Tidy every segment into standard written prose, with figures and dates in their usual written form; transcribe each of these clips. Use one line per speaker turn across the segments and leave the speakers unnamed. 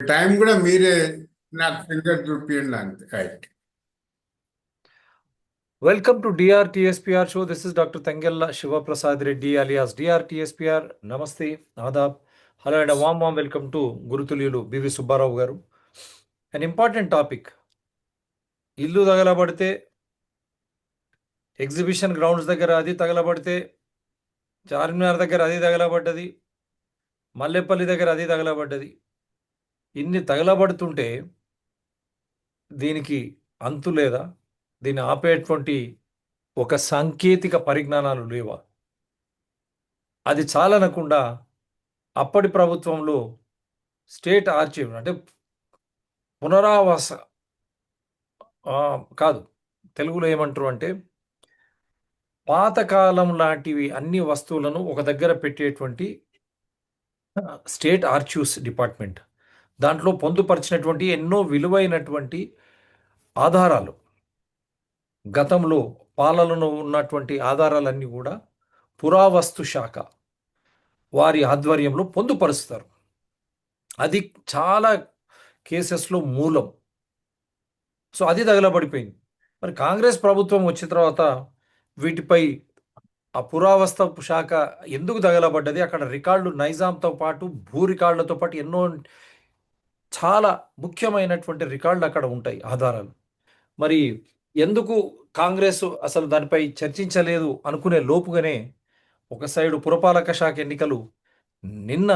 Time కూడా మీరే నాకు ఫింగర్ చూపించండి అంతే right.
Welcome to DRTSPR show. This is Dr. Tangella Shiva Prasad Reddy alias DRTSPR. Namaste, Adab. Hello and a warm welcome to Gurutulyulu BV Subbarao garu. An important topic. ఇల్లు తగలబడితే exhibition grounds దగ్గర అది తగలబడితే చార్మినార్ దగ్గర అది తగలబడ్డది, మల్లెపల్లి దగ్గర అది తగలబడ్డది. ఇన్ని తగలబడుతుంటే దీనికి అంతు లేదా? దీన్ని ఆపేటువంటి ఒక సాంకేతిక పరిజ్ఞానాలు లేవా? అది చాలనకుండా అప్పటి ప్రభుత్వంలో స్టేట్ ఆర్చీవ్ అంటే పునరావాస కాదు, తెలుగులో ఏమంటారు అంటే పాతకాలం లాంటివి అన్ని వస్తువులను ఒక దగ్గర పెట్టేటువంటి స్టేట్ ఆర్చీవ్స్ డిపార్ట్మెంట్. దాంట్లో పొందుపరిచినటువంటి ఎన్నో విలువైనటువంటి ఆధారాలు, గతంలో పాలనలో ఉన్నటువంటి ఆధారాలన్నీ కూడా పురావస్తు శాఖ వారి ఆధ్వర్యంలో పొందుపరుస్తారు. అది చాలా కేసెస్లో మూలం. సో అది తగలబడిపోయింది. మరి కాంగ్రెస్ ప్రభుత్వం వచ్చిన తర్వాత వీటిపై ఆ పురావస్తు శాఖ ఎందుకు తగలబడ్డది? అక్కడ రికార్డులు నైజాంతో పాటు భూ రికార్డులతో పాటు ఎన్నో చాలా ముఖ్యమైనటువంటి రికార్డులు అక్కడ ఉంటాయి, ఆధారాలు. మరి ఎందుకు కాంగ్రెస్ అసలు దానిపై చర్చించలేదు అనుకునే లోపుగానే ఒక సైడు పురపాలక శాఖ ఎన్నికలు, నిన్న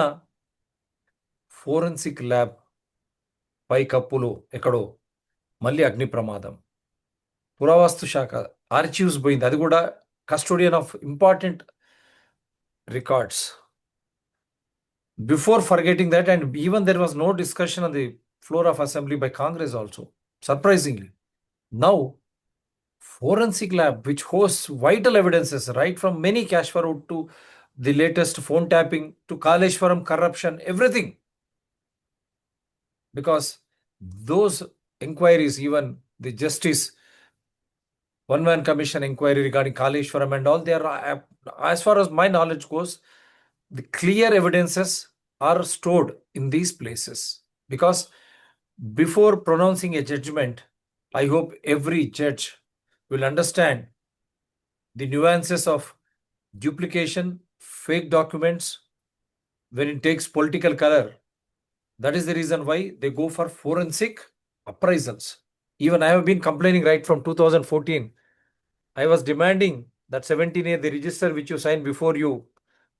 ఫోరెన్సిక్ ల్యాబ్ పై కప్పులో ఎక్కడో మళ్ళీ అగ్ని ప్రమాదం, పురావస్తు శాఖ ఆర్చీవ్స్ పోయింది, అది కూడా custodian of important records. Before forgetting that, and even there was no discussion on the floor of assembly by Congress also, surprisingly. Now, forensic lab, which hosts vital evidences, right from many cash fraud to the latest phone tapping to Kaleshwaram corruption, everything. Because those inquiries, even the justice one-man commission inquiry regarding Kaleshwaram and all, they are, as far as my knowledge goes, the clear evidences are stored in these places. Because before pronouncing a judgment, I hope every judge will understand the nuances of duplication, fake documents, when it takes political color. That is the reason why they go for forensic appraisals. Even I have been complaining right from 2014. I was demanding that 17A, the register which you sign before you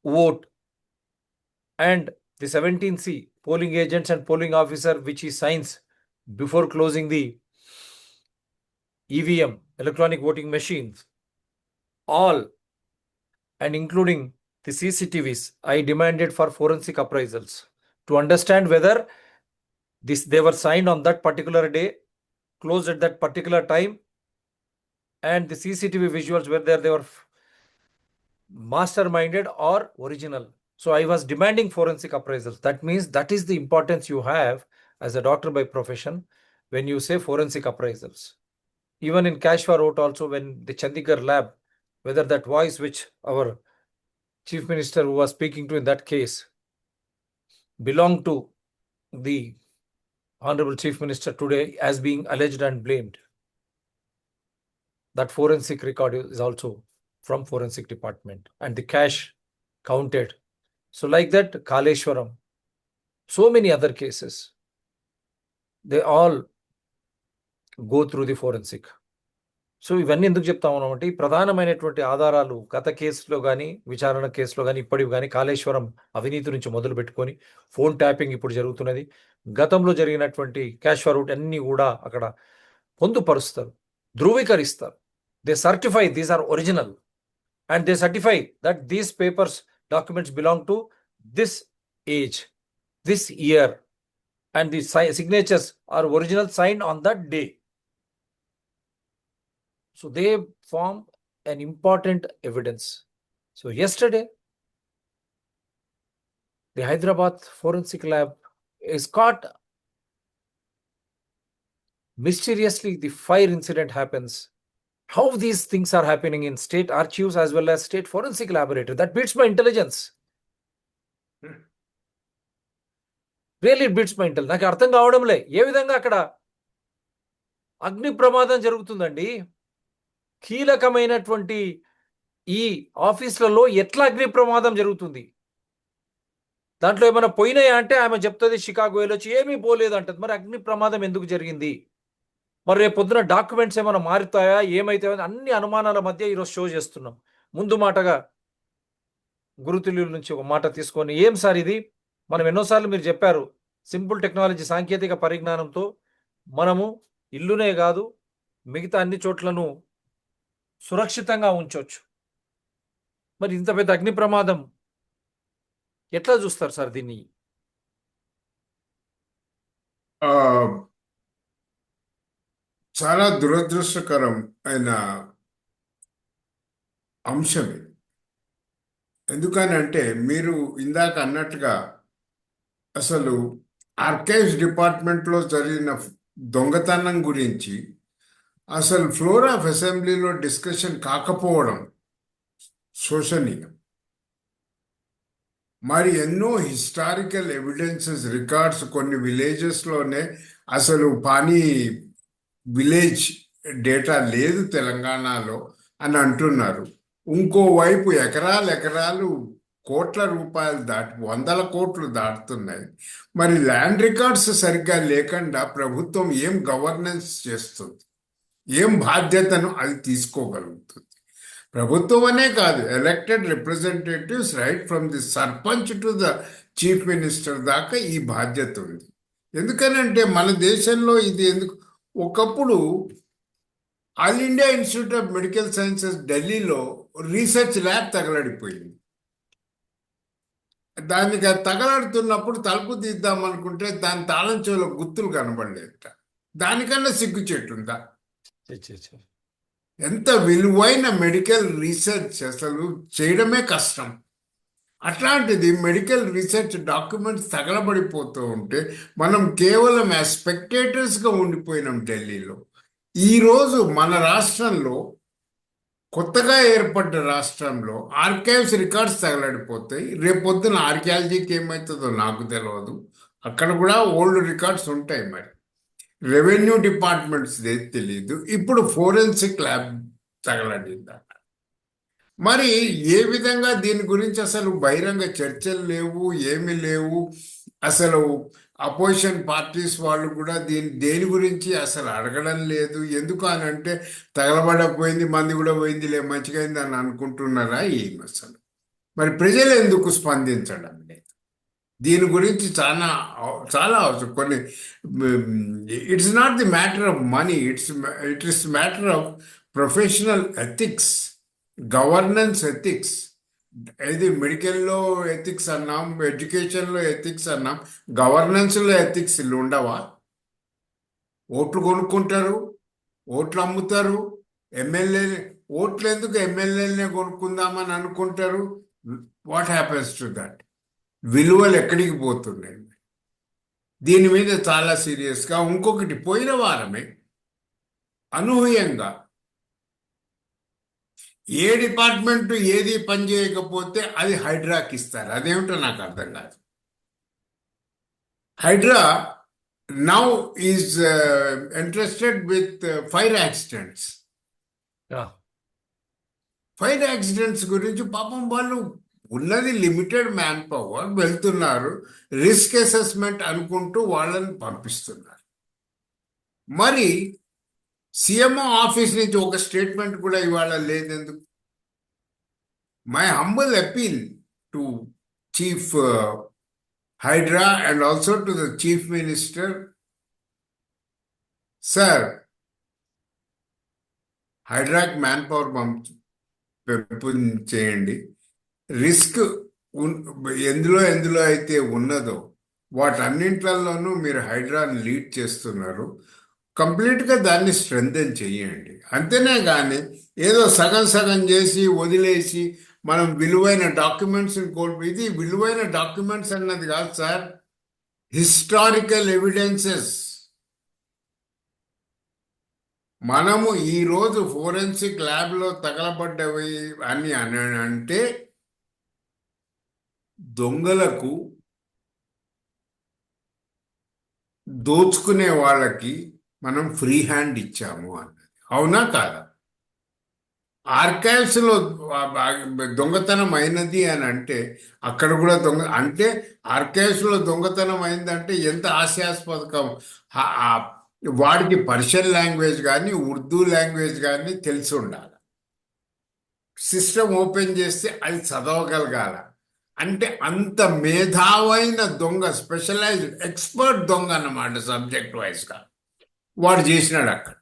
vote, and the 17C, polling agents and polling officer, which he signs before closing the EVM, electronic voting machines, all, and including the CCTVs, I demanded for forensic appraisals to understand whether they were signed on that particular day, closed at that particular time, and the CCTV visuals, whether they were masterminded or original. So I was demanding forensic appraisals. That means that is the importance you have as a doctor by profession when you say forensic appraisals. Even in Kashmir Road also, when the Chandigarh lab, whether that voice which our chief minister who was speaking to in that case belonged to the honorable chief minister today as being alleged and blamed, that forensic record is also from forensic department, and the cash counted. So like that, Kaleshwaram, so many other cases, they all go through the forensic. So ఇవన్నీ ఎందుకు చెప్తా ఉన్నామంటే ఈ ప్రధానమైనటువంటి ఆధారాలు గత కేసులో కానీ, విచారణ కేసులో కానీ, ఇప్పటివి కానీ, కాళేశ్వరం అవినీతి నుంచి మొదలు పెట్టుకొని ఫోన్ ట్యాపింగ్ ఇప్పుడు జరుగుతున్నది, గతంలో జరిగినటువంటి క్యాష్ ఫార్వర్డ్ అన్నీ కూడా అక్కడ పొందుపరుస్తారు, ధృవీకరిస్తారు. They certify these are original, and they certify that these papers, documents belong to this age, this year, and the signatures are original, signed on that day. So they form an important evidence. So yesterday, the Hyderabad forensic lab is caught. Mysteriously, the fire incident happens. How these things are happening in state archives as well as state forensic laboratory, that beats my intelligence. Really it beats my intel. నాకు అర్థం కావడంలే ఏ విధంగా అక్కడ అగ్ని ప్రమాదం జరుగుతుందండి. కీలకమైనటువంటి ఈ ఆఫీసులలో ఎట్లా అగ్ని ప్రమాదం జరుగుతుంది? దాంట్లో ఏమైనా పోయినాయా అంటే ఆమె చెప్తుంది షికాగో వెళ్ళొచ్చి ఏమీ పోలేదు అంటది. మరి అగ్ని ప్రమాదం ఎందుకు జరిగింది? మరి రేపు పొద్దున డాక్యుమెంట్స్ ఏమైనా మారుతాయా, ఏమైతాయా అని అన్ని అనుమానాల మధ్య ఈరోజు షో చేస్తున్నాం. ముందు మాటగా గురుతుల్యుల నుంచి ఒక మాట తీసుకొని, ఏం సార్ ఇది? మనం ఎన్నోసార్లు మీరు చెప్పారు, సింపుల్ టెక్నాలజీ సాంకేతిక పరిజ్ఞానంతో మనము ఇల్లునే కాదు మిగతా అన్ని చోట్లను సురక్షితంగా ఉంచవచ్చు. మరి ఇంత పెద్ద అగ్ని ప్రమాదం ఎట్లా చూస్తారు సార్ దీన్ని?
ఆ, చాలా దురదృష్టకరం అయిన అంశం ఇది. ఎందుకనంటే మీరు ఇందాక అన్నట్టుగా అసలు ఆర్కైవ్స్ డిపార్ట్మెంట్లో జరిగిన దొంగతనం గురించి అసలు ఫ్లోర్ ఆఫ్ అసెంబ్లీలో డిస్కషన్ కాకపోవడం శోచనీయం. మరి ఎన్నో హిస్టారికల్ ఎవిడెన్సెస్ రికార్డ్స్ కొన్ని విలేజెస్లోనే అసలు పానీ విలేజ్ డేటా లేదు తెలంగాణలో అని అంటున్నారు. ఇంకోవైపు ఎకరాలు కోట్ల రూపాయలు దాటి 100 కోట్లు దాటుతున్నాయి. మరి ల్యాండ్ రికార్డ్స్ సరిగ్గా లేకుండా ప్రభుత్వం ఏం గవర్నెన్స్ చేస్తుంది? ఏం బాధ్యతను అది తీసుకోగలుగుతుంది? ప్రభుత్వం అనే కాదు, elected representatives right from the sarpanch to the chief minister దాకా ఈ బాధ్యత ఉంది. ఎందుకనంటే మన దేశంలో ఇది ఎందుకు, ఒకప్పుడు all India institute of medical sciences ఢిల్లీలో రీసెర్చ్ ల్యాబ్ తగలడిపోయింది. దానికి అది తగలడుతున్నప్పుడు తలుపు తీద్దాం అనుకుంటే దాని తాళం చెవులో గుర్తులు కనబడలేదట. దానికన్నా సిగ్గు చెట్టుందా? ఎంత విలువైన మెడికల్ రీసెర్చ్ అసలు చేయడమే కష్టం. అట్లాంటిది మెడికల్ రీసెర్చ్ డాక్యుమెంట్స్ తగలబడిపోతూ ఉంటే మనం కేవలం స్పెక్టేటర్స్గా ఉండిపోయినాం ఢిల్లీలో. ఈరోజు మన రాష్ట్రంలో, కొత్తగా ఏర్పడ్డ రాష్ట్రంలో ఆర్కైవ్స్ రికార్డ్స్ తగలడిపోతాయి. రేపొద్దున ఆర్కియాలజీకి ఏమవుతుందో నాకు తెలియదు, అక్కడ కూడా ఓల్డ్ రికార్డ్స్ ఉంటాయి. మరి రెవెన్యూ డిపార్ట్మెంట్స్ తెలియదు, ఇప్పుడు ఫోరెన్సిక్ ల్యాబ్ తగలడిందా? మరి ఏ విధంగా దీని గురించి అసలు బహిరంగ చర్చలు లేవు, ఏమి లేవు. అసలు అపోజిషన్ పార్టీస్ వాళ్ళు కూడా దేని గురించి అసలు అడగడం లేదు. ఎందుకు అని అంటే తగలబడపోయింది, మంది కూడా పోయిందిలే, మంచిగైంది అని అనుకుంటున్నారా ఏం అసలు? మరి ప్రజలు ఎందుకు స్పందించడం లేదు? దీని గురించి చాలా చాలా అవసరం. కొన్ని it's not the matter of money, it is matter of professional ethics, governance ethics. ఇది మెడికల్లో ఎథిక్స్ అన్నాం, ఎడ్యుకేషన్లో ఎథిక్స్ అన్నాం, గవర్నెన్స్లో ఎథిక్స్ ఉండవా? ఓట్లు కొనుక్కుంటారు, ఓట్లు అమ్ముతారు. ఎమ్మెల్యే ఓట్లు ఎందుకు, ఎమ్మెల్యేలనే కొనుక్కుందామని అనుకుంటారు. What happens to that? విలువలు ఎక్కడికి పోతున్నాయి? దీని మీద చాలా సీరియస్గా. ఇంకొకటి, పోయిన వారమే అనూహ్యంగా ఏ డిపార్ట్మెంట్ ఏది పని చేయకపోతే అది హైడ్రాకి ఇస్తారు. అదేమిటో నాకు అర్థం కాదు. HYDRAA now is interested with fire accidents. Fire accidents గురించి పాపం వాళ్ళు ఉన్నది లిమిటెడ్ మ్యాన్ పవర్, వెళ్తున్నారు, రిస్క్ అసెస్మెంట్ అనుకుంటూ వాళ్ళని పంపిస్తున్నారు. మరి సీఎంఓ ఆఫీస్ నుంచి ఒక స్టేట్మెంట్ కూడా ఇవాళ లేదెందుకు? My humble appeal to chief HYDRAA and also to the chief minister, sir, హైడ్రాకి మ్యాన్ పవర్ పెంపొందించేయండి. రిస్క్ ఎందులో అయితే ఉన్నదో వాటన్నింటిలోనూ మీరు హైడ్రాని లీడ్ చేస్తున్నారు. కంప్లీట్గా దాన్ని స్ట్రెంథెన్ చేయండి. అంతేనే కానీ ఏదో సగం సగం చేసి వదిలేసి మనం విలువైన డాక్యుమెంట్స్ని ఇది విలువైన డాక్యుమెంట్స్ అన్నది కాదు సార్, హిస్టారికల్ ఎవిడెన్సెస్. మనము ఈరోజు ఫోరెన్సిక్ ల్యాబ్లో తగలబడ్డవి అని అంటే దొంగలకు దోచుకునే వాళ్ళకి మనం ఫ్రీ హ్యాండ్ ఇచ్చాము అన్నది అవునా కాదా? ఆర్కైవ్స్ లో దొంగతనం అయినది అని అంటే అక్కడ కూడా దొంగ అంటే ఆర్కైవ్స్ లో దొంగతనం అయిందంటే ఎంత హాస్యాస్పదకం. వాడికి పర్షియన్ లాంగ్వేజ్ కానీ ఉర్దూ లాంగ్వేజ్ కానీ తెలిసి ఉండాలి. సిస్టమ్ ఓపెన్ చేస్తే అది చదవగలగాల. అంటే అంత మేధావైన దొంగ, స్పెషలైజ్డ్ ఎక్స్పర్ట్ దొంగ అన్నమాట సబ్జెక్ట్ వైజ్గా వాడు చేసినాడు అక్కడ.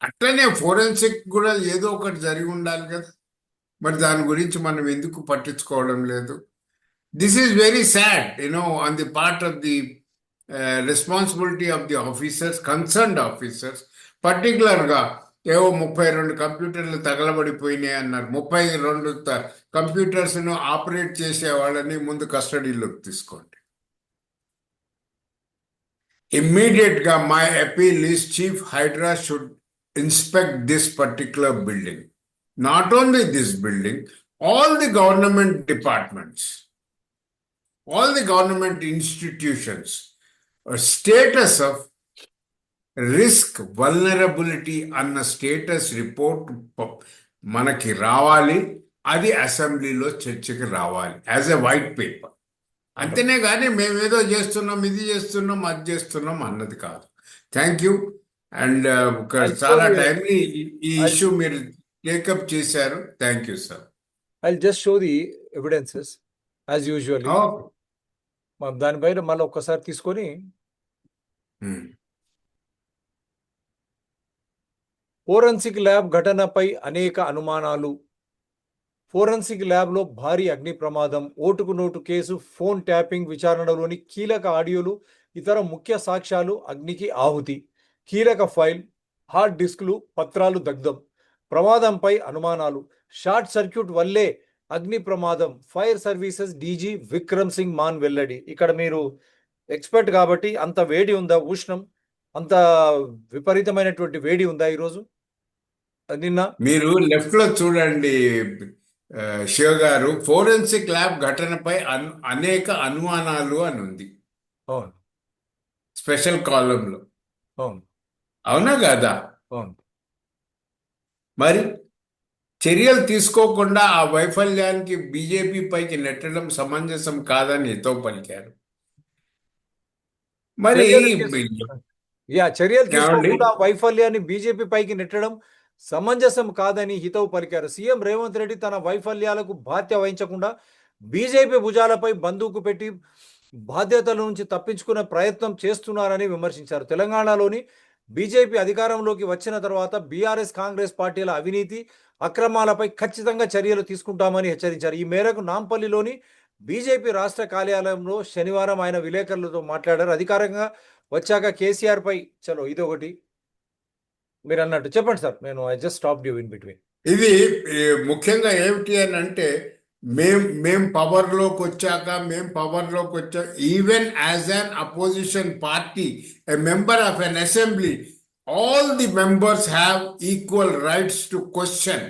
అట్లనే ఫోరెన్సిక్ కూడా ఏదో ఒకటి జరిగి ఉండాలి కదా. మరి దాని గురించి మనం ఎందుకు పట్టించుకోవడం లేదు? This is very sad on the part of the responsibility of the officers, concerned officers. పర్టికులర్గా ఏవో 32 కంప్యూటర్లు తగలబడిపోయినాయి అన్నారు. 32 కంప్యూటర్స్ను ఆపరేట్ చేసే వాళ్ళని ముందు కస్టడీలోకి తీసుకోండి. Immediate my appeal is Chief Hydra should inspect this particular building. Not only this building, all the government departments, all the government institutions, a status of risk vulnerability అన్న స్టేటస్ రిపోర్ట్ మనకి రావాలి. అది అసెంబ్లీలో చర్చకి రావాలి యాజ్ ఎ వైట్ పేపర్. అంతేనే కానీ మేమేదో చేస్తున్నాం, ఇది చేస్తున్నాం, అది చేస్తున్నాం అన్నది కాదు. Thank you. అండ్ చాలా టైంని ఈ ఇష్యూ మీరు టేకప్ చేశారు. Thank you sir.
I'll just show the evidences as usually. దానిపైన మళ్ళీ ఒక్కసారి తీసుకొని ఫోరెన్సిక్ ల్యాబ్ ఘటనపై అనేక అనుమానాలు. ఫోరెన్సిక్ ల్యాబ్లో భారీ అగ్ని ప్రమాదం, ఓటుకు నోటు కేసు, ఫోన్ ట్యాపింగ్ విచారణలోని కీలక ఆడియోలు, ఇతర ముఖ్య సాక్ష్యాలు అగ్నికి ఆహుతి, కీలక ఫైల్, హార్డ్ డిస్క్లు, పత్రాలు దగ్ధం, ప్రమాదంపై అనుమానాలు, షార్ట్ సర్క్యూట్ వల్లే అగ్ని ప్రమాదం, fire services DG Vikram Singh Mann వెల్లడి. ఇక్కడ మీరు ఎక్స్పర్ట్ కాబట్టి అంత వేడి ఉందా, ఉష్ణం అంత విపరీతమైనటువంటి వేడి ఉందా ఈరోజు? నిన్న
మీరు లెఫ్ట్ లో చూడండి శివ గారు, ఫోరెన్సిక్ ల్యాబ్ ఘటనపై అనేక అనుమానాలు అని ఉంది.
అవును,
స్పెషల్ కాలంలో.
అవును,
అవునా కాదా?
అవును.
మరి చర్యలు తీసుకోకుండా ఆ వైఫల్యానికి బీజేపీ పైకి నెట్టడం సమంజసం కాదని హితవు పలికారు. మరి
చర్యలు తీసుకోకుండా వైఫల్యాన్ని బీజేపీ పైకి నెట్టడం సమంజసం కాదని హితవు పలికారు. సీఎం రేవంత్ రెడ్డి తన వైఫల్యాలకు బాధ్యత వహించకుండా బీజేపీ భుజాలపై బందూకు పెట్టి బాధ్యతల నుంచి తప్పించుకునే ప్రయత్నం చేస్తున్నారని విమర్శించారు. తెలంగాణలోని బీజేపీ అధికారంలోకి వచ్చిన తర్వాత బీఆర్ఎస్ కాంగ్రెస్ పార్టీల అవినీతి అక్రమాలపై ఖచ్చితంగా చర్యలు తీసుకుంటామని హెచ్చరించారు. ఈ మేరకు నాంపల్లిలోని బీజేపీ రాష్ట్ర కార్యాలయంలో శనివారం ఆయన విలేకరులతో మాట్లాడారు. అధికారంగా వచ్చాక కేసీఆర్ పై చలో ఇదొకటి మీరు అన్నట్టు చెప్పండి సార్. నేను I just stop you in between.
ఇది ముఖ్యంగా ఏమిటి అని అంటే మేం పవర్లోకి వచ్చాక even as an opposition party, a member of an assembly, all the members have equal rights to question.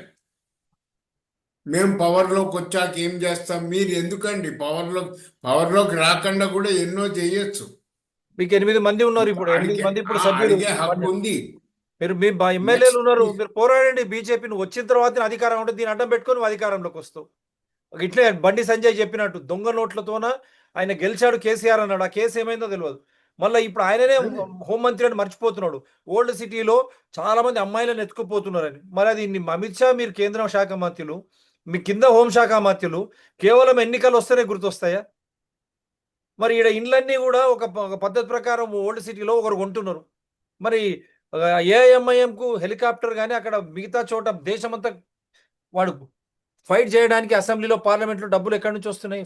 మేము పవర్లోకి వచ్చాక ఏం చేస్తాం, మీరు ఎందుకండి పవర్లోకి రాకుండా కూడా ఎన్నో చేయొచ్చు.
మీకు 8 మంది ఉన్నారు ఇప్పుడు, 8 మంది ఇప్పుడు సభ్యులు
హక్కు ఉంది.
మీరు మీ ఎమ్మెల్యేలు ఉన్నారు, మీరు పోరాడండి. బీజేపీని వచ్చిన తర్వాత అధికారం ఉంటుంది, దీని అడ్డం పెట్టుకొని నువ్వు అధికారంలోకి వస్తావు. ఇట్లే బండి సంజయ్ చెప్పినట్టు దొంగ నోట్లతోన ఆయన గెలిచాడు కేసీఆర్ అన్నాడు. ఆ కేసు ఏమైందో తెలియదు. మళ్ళీ ఇప్పుడు ఆయననే హోంమంత్రి అని మర్చిపోతున్నాడు. ఓల్డ్ సిటీలో చాలా మంది అమ్మాయిలను ఎత్తుకుపోతున్నారని. మరి అది అమిత్ షా, మీరు కేంద్ర శాఖ మంత్రులు, మీ కింద హోంశాఖ మంత్రులు కేవలం ఎన్నికలు వస్తేనే గుర్తొస్తాయా? మరి ఈడ ఇండ్లన్నీ కూడా ఒక పద్ధతి ప్రకారం ఓల్డ్ సిటీలో ఒకరు కొంటున్నారు. మరి ఏఐఎంఐఎంకు హెలికాప్టర్ కానీ అక్కడ మిగతా చోట దేశమంతా వాడు ఫైట్ చేయడానికి అసెంబ్లీలో పార్లమెంట్లో డబ్బులు ఎక్కడి నుంచి వస్తున్నాయి?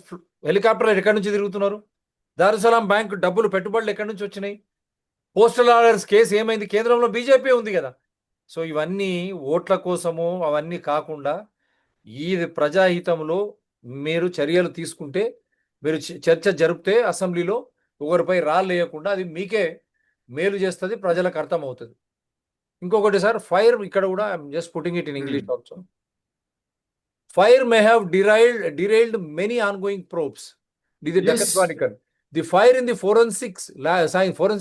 హెలికాప్టర్లు ఎక్కడి నుంచి తిరుగుతున్నారు? దారుసలాం బ్యాంకు డబ్బులు పెట్టుబడులు ఎక్కడి నుంచి వచ్చినాయి? పోస్టల్ ఆర్డర్స్ కేసు ఏమైంది? కేంద్రంలో బీజేపీ ఉంది కదా. సో ఇవన్నీ ఓట్ల కోసము అవన్నీ కాకుండా ఈ ప్రజాహితంలో మీరు చర్యలు తీసుకుంటే, మీరు చర్చ జరిపితే అసెంబ్లీలో ఒకరిపై రాలేయకుండా అది మీకే మేలు చేస్తుంది, ప్రజలకు అర్థమవుతుంది. ఇంకొకటి సార్, ఫైర్ ఇక్కడ కూడా I'm just putting it in English also. Fire may have derailed many ongoing probes. This is Deccan Chronicle. The fire in the forensic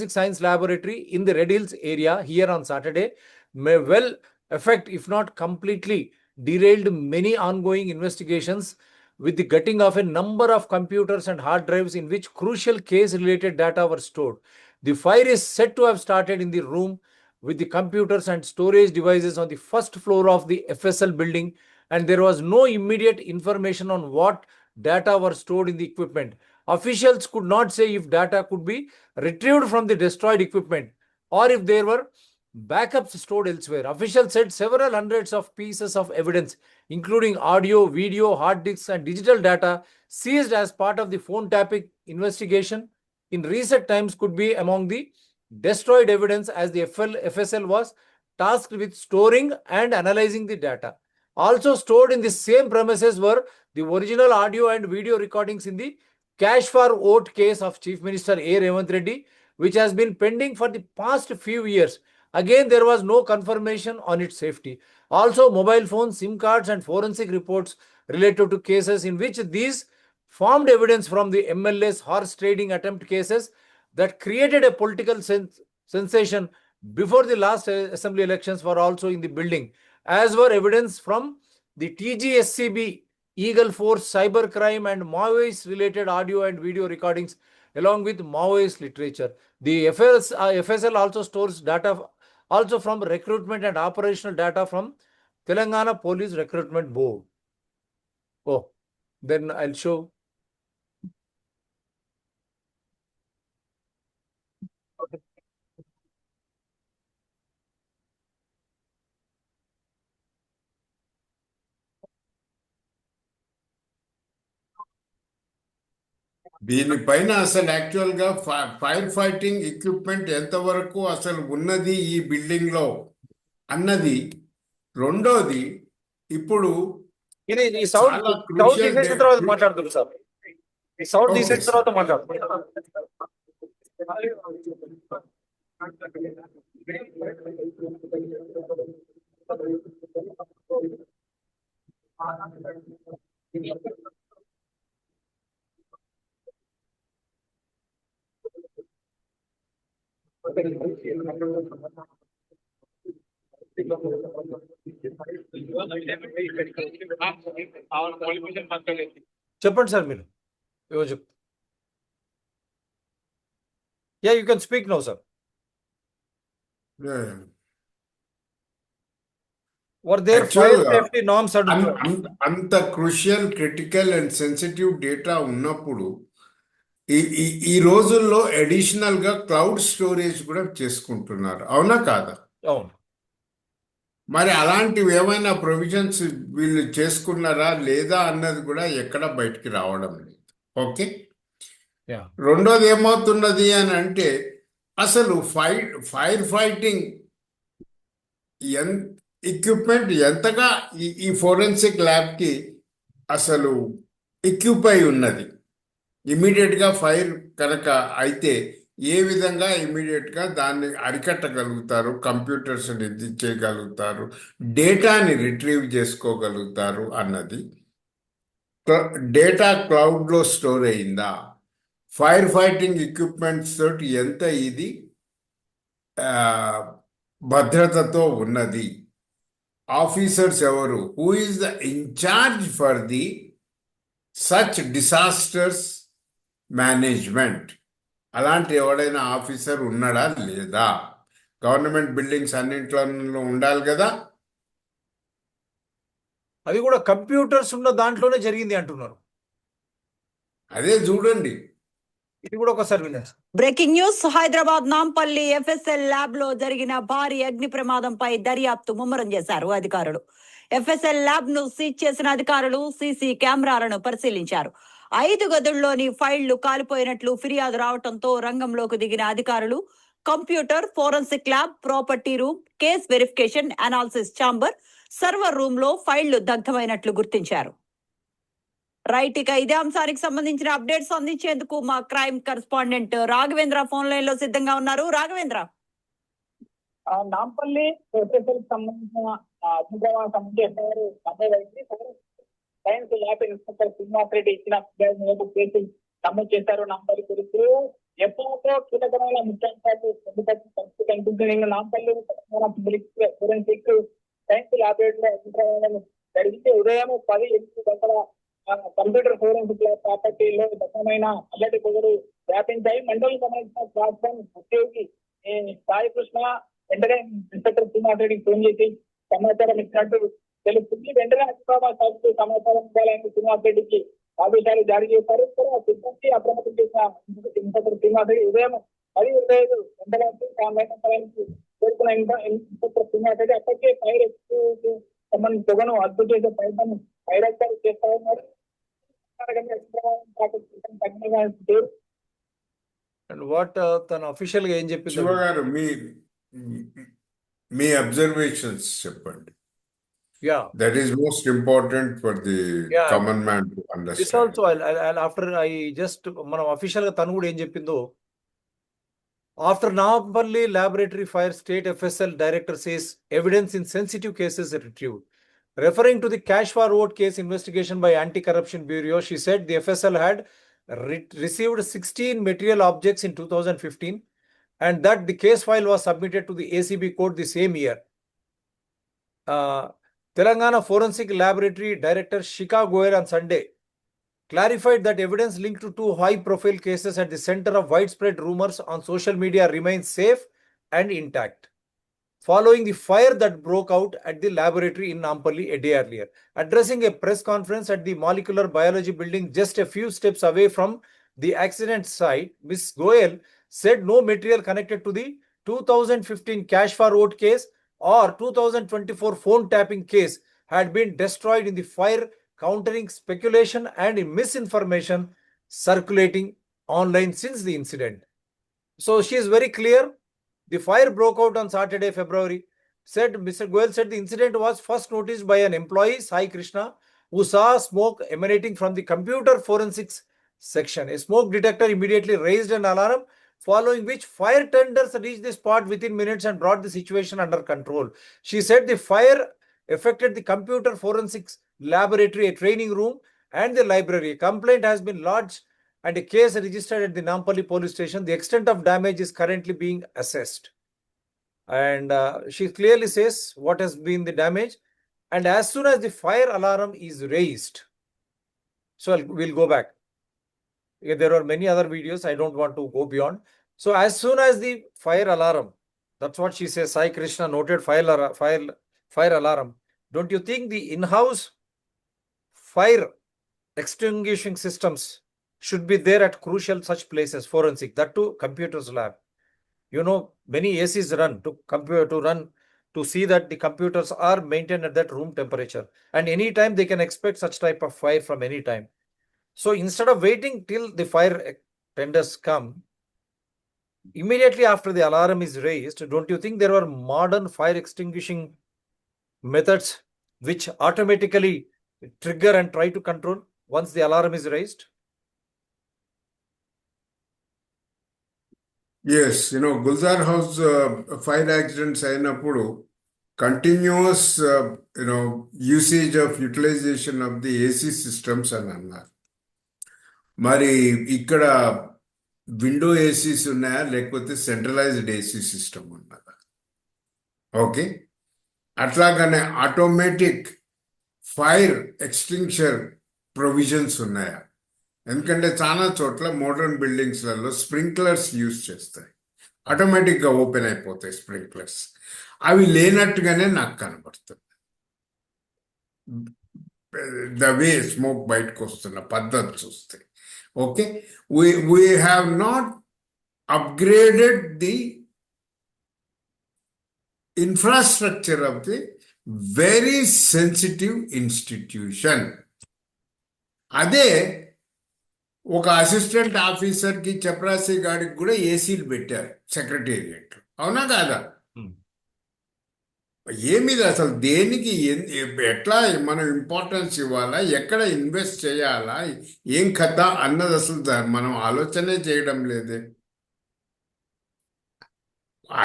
science laboratory in the Red Hills area here on Saturday may well affect, if not completely, derailed many ongoing investigations with the gutting of a number of computers and hard drives in which crucial case-related data were stored. The fire is said to have started in the room with the computers and storage devices on the first floor of the FSL building, and there was no immediate information on what data were stored in the equipment. Officials could not say if data could be retrieved from the destroyed equipment or if there were backups stored elsewhere. Officials said several hundreds of pieces of evidence, including audio, video, hard disks, and digital data seized as part of the phone tapping investigation in recent times, could be among the destroyed evidence, as the FSL was tasked with storing and analyzing the data. Also stored in the same premises were the original audio and video recordings in the cash for vote case of Chief Minister A. Revanth Reddy, which has been pending for the past few years. Again, there was no confirmation on its safety. Also, mobile phones, SIM cards, and forensic reports related to cases in which these formed evidence from the MLA's horse trading attempt cases that created a political sensation before the last assembly elections were also in the building, as were evidence from the TGSCB, Eagle Force, cybercrime, and Maoist related audio and video recordings, along with Maoist literature. The FSL also stores data also from recruitment and operational data from Telangana Police Recruitment Board. Oh, then I'll show.
దీనిపైన అసలు actual గా fire fighting equipment ఎంతవరకు అసలు ఉన్నది ఈ building లో అన్నది. రెండోది, ఇప్పుడు
ఈ సౌండ్
చాలా
సౌండ్
crucial
తీసేసిన తర్వాత మాట్లాడుతుంది సార్. ఈ సౌండ్
Okay,
తీసేసిన
sir.
తర్వాత మాట్లాడుతుంది. చెప్పండి సార్ మీరు. Yeah, you can speak now, sir.
Yeah.
Were there
Actual,
fire safety norms adopted?
అంత crucial, critical and sensitive data ఉన్నప్పుడు ఈ రోజుల్లో అడిషనల్ గా క్లౌడ్ స్టోరేజ్ కూడా చేసుకుంటున్నారు, అవునా కాదా?
అవును.
మరి అలాంటివి ఏమైనా ప్రొవిజన్స్ వీళ్ళు చేసుకున్నారా లేదా అన్నది కూడా ఎక్కడ బయటికి రావడం లేదు. Okay,
Yeah.
రెండోది ఏమవుతున్నది అని అంటే, అసలు ఫైర్ ఫైటింగ్ ఎక్విప్మెంట్ ఎంతగా ఈ ఫోరెన్సిక్ ల్యాబ్కి అసలు ఎక్విప్ అయి ఉన్నది. ఇమీడియట్గా ఫైర్ కనుక అయితే ఏ విధంగా ఇమీడియట్గా దాన్ని అరికట్టగలుగుతారు, కంప్యూటర్స్ ఇది చేయగలుగుతారు, డేటాని రిట్రీవ్ చేసుకోగలుగుతారు అన్నది. డేటా క్లౌడ్లో స్టోర్ అయిందా, ఫైర్ ఫైటింగ్ ఎక్విప్మెంట్స్ తోటి ఎంత ఇది భద్రతతో ఉన్నది, ఆఫీసర్స్ ఎవరు, who is the incharge for the such disasters management, అలాంటి ఎవడైనా ఆఫీసర్ ఉన్నాడా లేదా? గవర్నమెంట్ బిల్డింగ్స్ అన్నింటిలో ఉండాలి కదా.
అది కూడా కంప్యూటర్స్ ఉన్న దాంట్లోనే జరిగింది అంటున్నారు.
అదే చూడండి.
ఇది కూడా ఒకసారి వినండి.
Breaking news. Hyderabad Nampally FSL lab లో జరిగిన భారీ అగ్ని ప్రమాదంపై దర్యాప్తు ముమ్మరం చేశారు అధికారులు. FSL ల్యాబ్ ను సీజ్ చేసిన అధికారులు సీసీ కెమెరాలను పరిశీలించారు. 5 గదుల్లోని ఫైళ్లు కాలిపోయినట్లు ఫిర్యాదు రావడంతో రంగంలోకి దిగిన అధికారులు computer, forensic lab, property room, case verification, analysis chamber, server room లో ఫైళ్లు దగ్ధమైనట్లు గుర్తించారు. రైట్, ఇక ఇదే అంశానికి సంబంధించిన అప్డేట్స్ అందించేందుకు మా crime correspondent Raghavendra phone line లో సిద్ధంగా ఉన్నారు. రాఘవేంద్ర,
నాంపల్లి FSL సంబంధించిన science lab inspector Srinivas Reddy ఇచ్చిన ఫిర్యాదు మేరకు కేసు నమోదు చేశారు. నాంపల్లి పోలీసులు ఎప్పటికో కీలకమైన ముఖ్యాంశాలు కనిపించిన Nampally Telangana public forensic science laboratory అభిప్రాయం జరిగితే ఉదయం 10 గంటల కంప్యూటర్ ఫోరెన్సిక్ ల్యాబ్ ప్రాపర్టీలో దట్టమైన అల్లటి పొగలు వ్యాపించాయి. మండలి సంబంధించిన క్లాస్ వన్ ఉద్యోగి సాయి కృష్ణ వెంటనే ఇన్స్పెక్టర్ శ్రీనాథ్ రెడ్డికి ఫోన్ చేసి సమాచారం ఇచ్చినట్టు తెలుస్తుంది. వెంటనే హైదరాబాద్ సాక్షి సమాచారం ఇవ్వాలని శ్రీనాథ్ రెడ్డికి ఆదేశాలు జారీ చేశారు. సిబ్బంది అప్రమత్తం చేసిన ఇన్స్పెక్టర్ శ్రీనాథ్ రెడ్డి ఉదయం 10:25 గంటలకు చేరుకున్న ఇన్స్పెక్టర్ శ్రీనాథ్ రెడ్డి అప్పటికే ఫైర్ ఎక్స్టింగ్విషర్కి సంబంధించిన పొగను అదుపు చేసే ప్రయత్నం ఫైర్ చేస్తా ఉన్నారు.
అండ్ వాట్ తన అఫీషియల్ గా ఏం చెప్పింది?
శివ గారు మీ అబ్జర్వేషన్స్ చెప్పండి.
Yeah.
That is most important for the
Yeah.
common man to
This
understand.
also I'll after I just మనం అఫీషియల్ గా తను కూడా ఏం చెప్పిందో, after Nampalli laboratory fire, state FSL director says evidence in sensitive cases retrieved. Referring to the cash for vote case investigation by Anti-Corruption Bureau, she said the FSL had received 16 material objects in 2015 and that the case file was submitted to the ACB court the same year. Telangana Forensic Laboratory Director Shika Goel on Sunday clarified that evidence linked to two high-profile cases at the center of widespread rumors on social media remains safe and intact, following the fire that broke out at the laboratory in Nampalli a day earlier. Addressing a press conference at the Molecular Biology building just a few steps away from the accident site, Ms. Goel said no material connected to the 2015 cash for vote case or 2024 phone tapping case had been destroyed in the fire, countering speculation and misinformation circulating online since the incident. So she is very clear. The fire broke out on Saturday, February. Mr. Goel said the incident was first noticed by an employee, Sai Krishna, who saw smoke emanating from the computer forensics section. A smoke detector immediately raised an alarm, following which fire tenders reached the spot within minutes and brought the situation under control. She said the fire affected the computer forensics laboratory, a training room, and the library. A complaint has been lodged and a case registered at the Nampalli police station. The extent of damage is currently being assessed. And she clearly says what has been the damage. And as soon as the fire alarm is raised, so we'll go back. There are many other videos. I don't want to go beyond. So as soon as the fire alarm, that's what she says, Sai Krishna noted fire alarm. Don't you think the in-house fire extinguishing systems should be there at crucial such places, forensic, that too computers lab? You know, many ACs run to see that the computers are maintained at that room temperature. And anytime they can expect such type of fire from any time. So instead of waiting till the fire tenders come, immediately after the alarm is raised, don't you think there are modern fire extinguishing methods which automatically trigger and try to control once the alarm is raised?
Yes, Gulzar House fire accidents అయినప్పుడు continuous usage of utilization of the AC systems అని అన్నారు. మరి ఇక్కడ window ACs ఉన్నాయా లేకపోతే centralised AC system ఉన్నదా? Okay, అట్లాగనే automatic fire extinguisher provisions ఉన్నాయా? ఎందుకంటే చాలా చోట్ల మోడర్న్ బిల్డింగ్స్లలో స్ప్రింక్లర్స్ యూజ్ చేస్తాయి, ఆటోమేటిక్గా ఓపెన్ అయిపోతాయి స్ప్రింక్లర్స్. అవి లేనట్టుగానే నాకు కనబడుతుంది. ద వే స్మోక్ బయటకు వస్తున్న పద్ధతి చూస్తే. Okay, we have not upgraded the infrastructure of the very sensitive institution. అదే ఒక అసిస్టెంట్ ఆఫీసర్కి చపరాసి గాడికి కూడా ఏసీలు పెట్టారు సెక్రటేరియట్, అవునా కాదా? ఏమిది అసలు దేనికి ఎట్లా మనం ఇంపార్టెన్స్ ఇవ్వాలా, ఎక్కడ ఇన్వెస్ట్ చేయాలా, ఏం కథ అన్నది అసలు మనం ఆలోచనే చేయడం లేదే.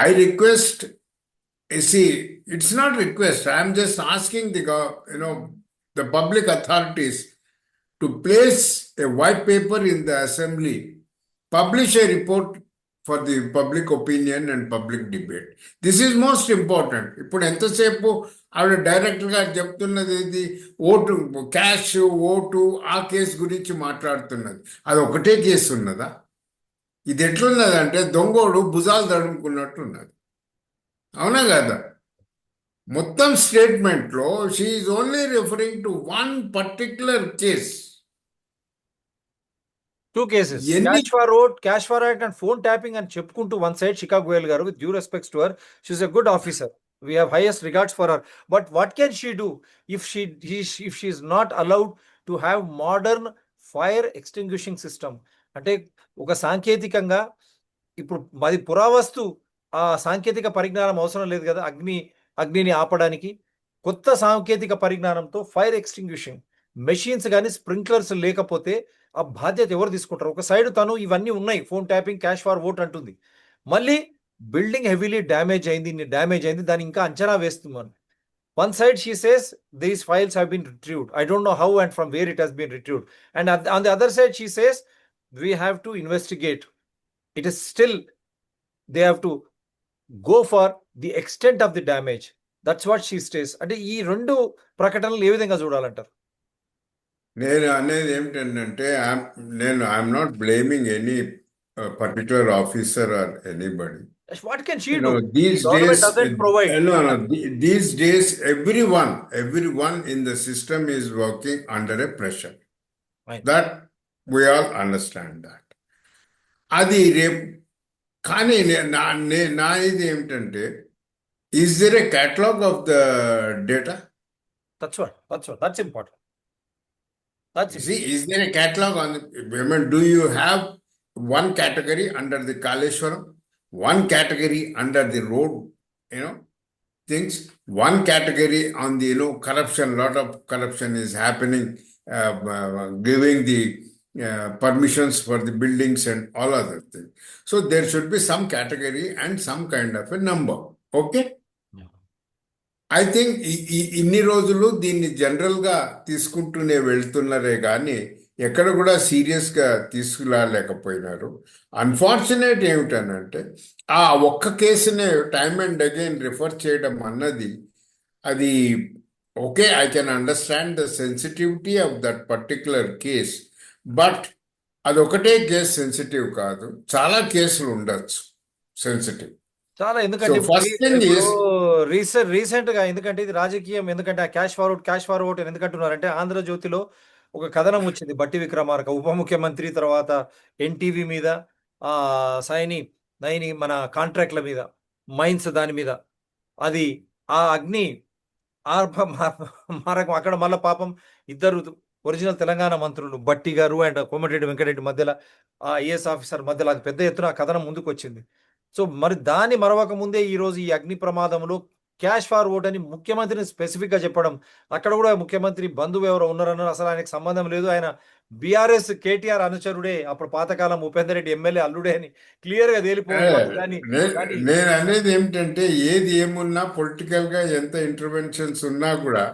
I request, it's not request, I'm just asking the public authorities to place a white paper in the assembly, publish a report for the public opinion and public debate. This is most important. ఇప్పుడు ఎంతసేపు ఆవిడ డైరెక్ట్గా చెప్తున్నది ఇది vote cash vote ఆ case గురించి మాట్లాడుతున్నది. అది ఒకటే కేసు ఉన్నదా? ఇది ఎట్లున్నదంటే దొంగోడు భుజాలు తడుముకున్నట్టున్నది. అవునా కదా? మొత్తం స్టేట్మెంట్లో she is only referring to one particular case.
Two cases. Cash for act and phone tapping and చెప్పుకుంటూ one side Chicago Goel garu, with due respects to her, she's a good officer. We have highest regards for her. But what can she do if she is not allowed to have modern fire extinguishing system? అంటే ఒక సాంకేతికంగా ఇప్పుడు మాది పురావస్తు ఆ సాంకేతిక పరిజ్ఞానం అవసరం లేదు కదా అగ్నిని ఆపడానికి. కొత్త సాంకేతిక పరిజ్ఞానంతో ఫైర్ ఎక్స్టింగ్విషింగ్ మెషిన్స్ కానీ స్ప్రింక్లర్స్ లేకపోతే ఆ బాధ్యత ఎవరు తీసుకుంటారు? ఒక సైడ్ తను ఇవన్నీ ఉన్నాయి, phone tapping, cash for vote అంటుంది, మళ్ళీ బిల్డింగ్ హెవీలీ డ్యామేజ్ అయింది, దాన్ని ఇంకా అంచనా వేస్తున్నాను. One side she says these files have been retrieved, I don't know how and from where it has been retrieved, and on the other side she says we have to investigate. It is still they have to go for the extent of the damage. That's what she states. అంటే ఈ రెండు ప్రకటనలు ఏ విధంగా చూడాలంటారు?
నేను అనేది ఏమిటంటే I'm not blaming any particular officer or anybody.
What can she do?
These
Government
days,
doesn't provide.
These days, everyone in the system is working under a pressure.
Right.
That we all understand that. అది రేపు కానీ నా ఇది ఏమిటంటే, is there a catalog of the data?
That's important.
Is there a catalog on do you have one category under the Kaleshwaram, one category under the road, things, one category on the, corruption, lot of corruption is happening, giving the permissions for the buildings and all other things. So there should be some category and some kind of a number. Okay? I think ఇన్ని రోజులు దీన్ని జనరల్గా తీసుకుంటూనే వెళ్తున్నారే కానీ ఎక్కడ కూడా సీరియస్గా తీసుకురాలేకపోయినారు. Unfortunate ఏమిటనంటే ఆ ఒక్క కేసునే టైమ్ అండ్ అగైన్ రిఫర్ చేయడం అన్నది అది okay, I can understand the sensitivity of that particular case, but అదొకటే కేసు సెన్సిటివ్ కాదు, చాలా కేసులు ఉండొచ్చు సెన్సిటివ్.
చాలా, ఎందుకంటే రీసెంట్ గా ఎందుకంటే ఇది రాజకీయం, ఎందుకంటే ఆ క్యాష్ ఫార్వర్డ్ ఎందుకంటున్నారంటే ఆంధ్రజ్యోతిలో ఒక కథనం వచ్చింది, బట్టి విక్రమార్క ఉప ముఖ్యమంత్రి తర్వాత ఎన్టీవీ మీద నైని మన కాంట్రాక్ట్ల మీద మైన్స్ దాని మీద అది ఆ అగ్ని మారకం అక్కడ మళ్ళీ పాపం ఇద్దరు ఒరిజినల్ తెలంగాణ మంత్రులు బట్టి గారు అండ్ కోమటిరెడ్డి వెంకటరెడ్డి మధ్యలో ఆ ఐఏఎస్ ఆఫీసర్ మధ్యలో అది పెద్ద ఎత్తున ఆ కథనం ముందుకు వచ్చింది. సో మరి దాన్ని మరవక ముందే ఈరోజు ఈ అగ్ని ప్రమాదంలో క్యాష్ ఫార్ ఓట్ అని ముఖ్యమంత్రిని స్పెసిఫిక్గా చెప్పడం, అక్కడ కూడా ముఖ్యమంత్రి బంధువు ఎవరో ఉన్నారన్నారు, అసలు ఆయనకు సంబంధం లేదు, ఆయన బీఆర్ఎస్ కేటీఆర్ అనుచరుడే, అప్పుడు పాతకాలం ఉపేందర్ రెడ్డి ఎమ్మెల్యే అల్లుడే అని క్లియర్గా తేలిపోయింది.
నేను అనేది ఏమిటంటే ఏది ఏమున్నా పొలిటికల్గా ఎంత ఇంటర్వెన్షన్స్ ఉన్నా కూడా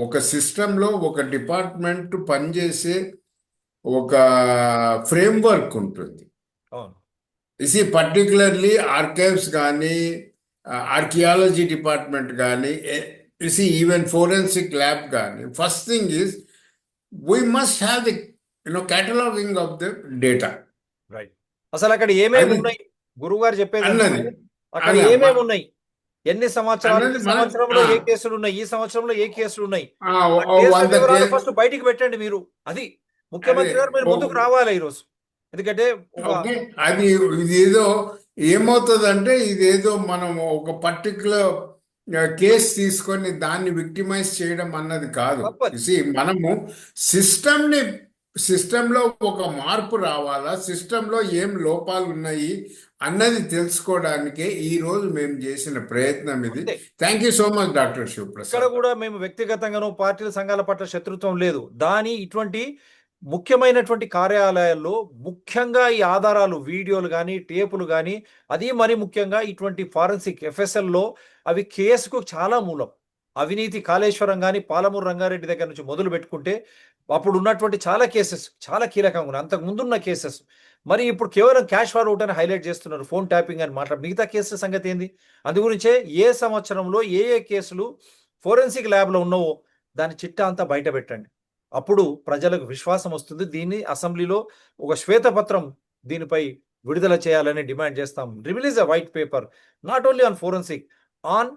ఒక సిస్టంలో ఒక డిపార్ట్మెంట్ పనిచేసే ఒక ఫ్రేమ్వర్క్ ఉంటుంది.
అవును,
పర్టికులర్లీ ఆర్కైవ్స్ కానీ ఆర్కియాలజీ డిపార్ట్మెంట్ కానీ ఈవెన్ ఫోరెన్సిక్ ల్యాబ్ కానీ first thing is we must have the cataloguing of the data.
Right. అసలు అక్కడ ఏమేమి ఉన్నాయి గురువు గారు చెప్పేది
అన్నది
అక్కడ ఏమేమి ఉన్నాయి, ఎన్ని సంవత్సరాలు, ఈ సంవత్సరంలో ఏ కేసులు ఉన్నాయి, ఈ సంవత్సరంలో ఏ కేసులు ఉన్నాయి, ఫస్ట్ బయటికి పెట్టండి మీరు. అది ముఖ్యమంత్రి గారు మీరు ముందుకు రావాలి ఈరోజు. ఎందుకంటే
అది ఇదేదో ఏమవుతుందంటే ఇదేదో మనం ఒక పర్టికులర్ కేసు తీసుకొని దాన్ని విక్టిమైజ్ చేయడం అన్నది కాదు. మనము సిస్టంలో ఒక మార్పు రావాలా, సిస్టంలో ఏం లోపాలు ఉన్నాయి అన్నది తెలుసుకోవడానికే ఈ రోజు మేము చేసిన ప్రయత్నం ఇది. Thank you so much doctor Shivaprasad.
ఇక్కడ కూడా మేము వ్యక్తిగతంగానూ పార్టీల సంఘాల పట్ల శత్రుత్వం లేదు. ఇటువంటి ముఖ్యమైనటువంటి కార్యాలయాల్లో ముఖ్యంగా ఈ ఆధారాలు, వీడియోలు కానీ టేపులు కానీ, అది మరీ ముఖ్యంగా ఇటువంటి ఫారెన్సిక్ FSLలో అవి కేసుకు చాలా మూలం. అవినీతి కాళేశ్వరం కానీ పాలమూరు రంగారెడ్డి దగ్గర నుంచి మొదలు పెట్టుకుంటే అప్పుడు ఉన్నటువంటి చాలా కేసెస్ చాలా కీలకంగా ఉన్నాయి, అంతకు ముందున్న కేసెస్. మరి ఇప్పుడు కేవలం క్యాష్ ఫార్వర్డ్ అని హైలైట్ చేస్తున్నారు, ఫోన్ ట్యాపింగ్ అని మాట్లాడు, మిగతా కేసుల సంగతి ఏంది? అందు గురించే ఏ సంవత్సరంలో ఏ కేసులు ఫోరెన్సిక్ ల్యాబ్లో ఉన్నావో దాని చిట్టా అంతా బయట పెట్టండి. అప్పుడు ప్రజలకు విశ్వాసం వస్తుంది. దీన్ని అసెంబ్లీలో ఒక శ్వేతపత్రం దీనిపై విడుదల చేయాలని డిమాండ్ చేస్తాం. Release a white paper not only on forensic, on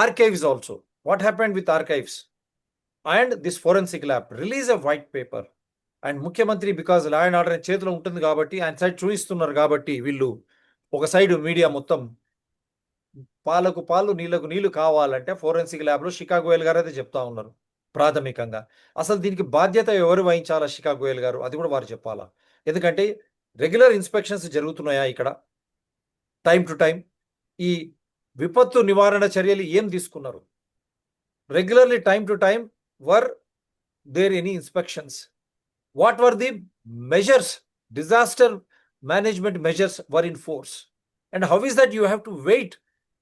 archives also. What happened with archives and this forensic lab? Release a white paper. And ముఖ్యమంత్రి బికాజ్ లా అండ్ ఆర్డర్ చేతిలో ఉంటుంది కాబట్టి ఆయన సైడ్ చూపిస్తున్నారు కాబట్టి వీళ్ళు ఒక సైడ్ మీడియా మొత్తం పాలకు పాలు నీళ్లకు నీళ్లు కావాలంటే ఫోరెన్సిక్ ల్యాబ్లో షికాగోయల్ గారు అయితే చెప్తా ఉన్నారు ప్రాథమికంగా. అసలు దీనికి బాధ్యత ఎవరు వహించాలా? షికాగోయల్ గారు, అది కూడా వారు చెప్పాలా. ఎందుకంటే రెగ్యులర్ ఇన్స్పెక్షన్స్ జరుగుతున్నాయా ఇక్కడ టైం టు టైం? ఈ విపత్తు నివారణ చర్యలు ఏం తీసుకున్నారు? Regularly time to time were there any inspections? What were the measures, disaster management measures were in force? And how is that you have to wait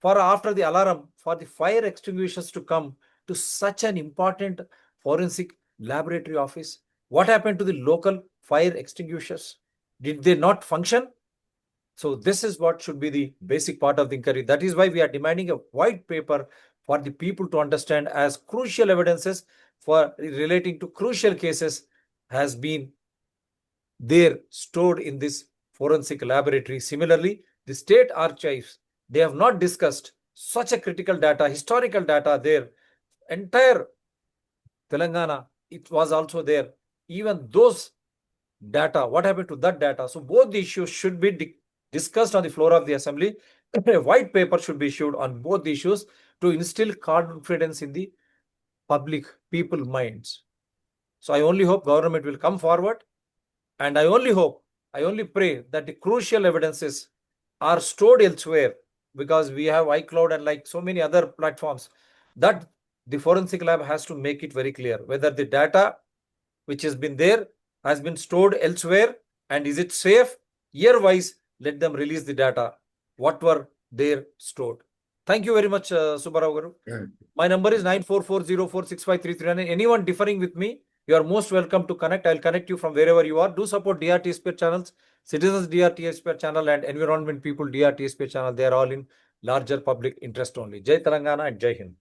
for after the alarm for the fire extinguishers to come to such an important forensic laboratory office? What happened to the local fire extinguishers? Did they not function? So this is what should be the basic part of the inquiry. That is why we are demanding a white paper for the people to understand as crucial evidences for relating to crucial cases has been there stored in this forensic laboratory. Similarly, the state archives, they have not discussed such a critical data, historical data there. Entire Telangana, it was also there. Even those data, what happened to that data? So both the issues should be discussed on the floor of the assembly. A white paper should be issued on both the issues to instill confidence in the public people minds. So I only hope government will come forward, and I only pray that the crucial evidences are stored elsewhere, because we have iCloud and like so many other platforms, that the forensic lab has to make it very clear whether the data which has been there has been stored elsewhere and is it safe. Year-wise, let them release the data, what were there stored. Thank you very much, Subbarao Garu. My number is 9440465339. And anyone differing with me, you are most welcome to connect. I'll connect you from wherever you are. Do support DRTSP channels, Citizens DRTSP channel and Environment People DRTSP channel. They are all in larger public interest only. Jai Telangana and Jai Hind.